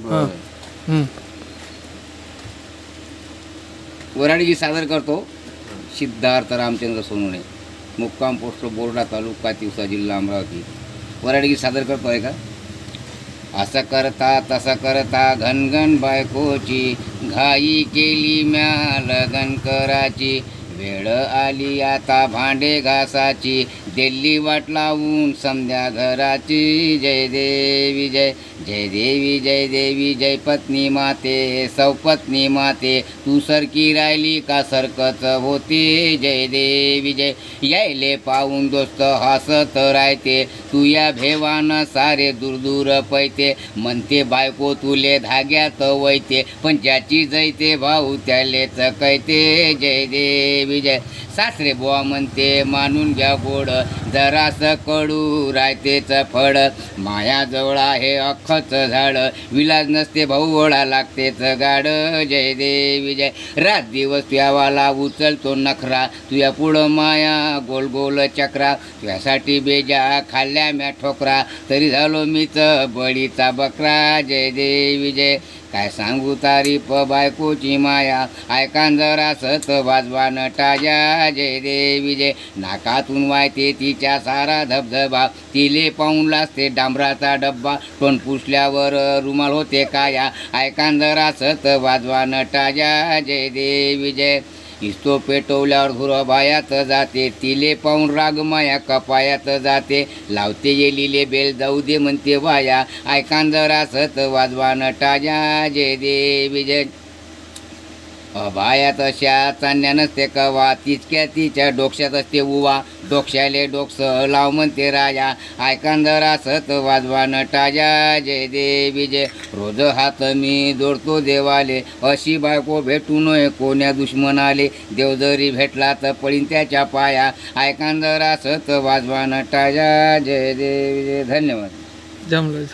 हां. हं. वराडगी सादर करतो सिद्धार्थ रामचंद्र सोनवणे, मुक्काम पोस्ट बोर्डा, तालुका तिवसा, जिल्हा अमरावती. वराडगी सादर करतो आहे का? असं करता तसं करता घनघन बायकोची, घाई केली म्या लगन कराची. वेळ आली आता भांडे घासाची, दिल्ली वाट लावून समध्या घराची. जय देवी जय, जय देवी जय देवी, जय पत्नी माते, सौपत्नी माते, तू सरकी राहिली का सरकत होते. जय देवी जय. यायले पाहून दोस्त हसत राहते, तू या भेवानं सारे दूर दूर पैते. म्हणते बायको तुले धाग्यात वैते, पण ज्याची जैते भाऊ त्यालेच कैते. जय देवी जय. सासरे बुवा म्हणते मानून घ्या गोड, जरासं कडू राहतेच फळ. मायाजवळ आहे अख्खच झाड, विलाज नसते भाऊ ओढा लागतेच गाड. जय देवी जय. रात दिवस तुझ्यावाला उचलतो नखरा, तुझ्या पुढं माया गोल गोल चक्रा. तुझ्यासाठी बेजा खाल्ल्या म्या ठोकरा, तरी झालो मीच बळीचा बकरा. जय देवी जय. काय सांगू तारीफ बायकोची माया, ऐकान जरा सत वाजवान टाजा. जय देवी जय. नाकातून वायते तिच्या सारा धबधबा, तिले पाहून लाजते डांबराचा डब्बा. पण पुसल्यावर रुमाल होते काया, ऐकान जरा सत वाजवान टाजा. जय देवी जय. इस्तो पेटवल्यावर धुरबायात जाते, तिले पाहून राग माया कपायात जाते. लावते येलिले बेल जाऊ दे म्हणते वाया, ऐकान जरा सत वाजवान टाजा. जय देवी जय. बाया तशा चांदण्या नसते कवा, तिचक्या तिच्या डोक्यात असते उवा. डोक्याले डोकसं लाव म्हणते राजा, ऐकान जरा सत वाजवान टाजा. जय देवी जय. रोज हात मी जोडतो देवाले, अशी बायको भेटू नये कोण्या दुश्मनाले. देव जरी भेटला तर पळीन त्याच्या पाया, ऐकान जरा सत वाजवान टाजा. जय देवी जय. धन्यवाद. जमलं.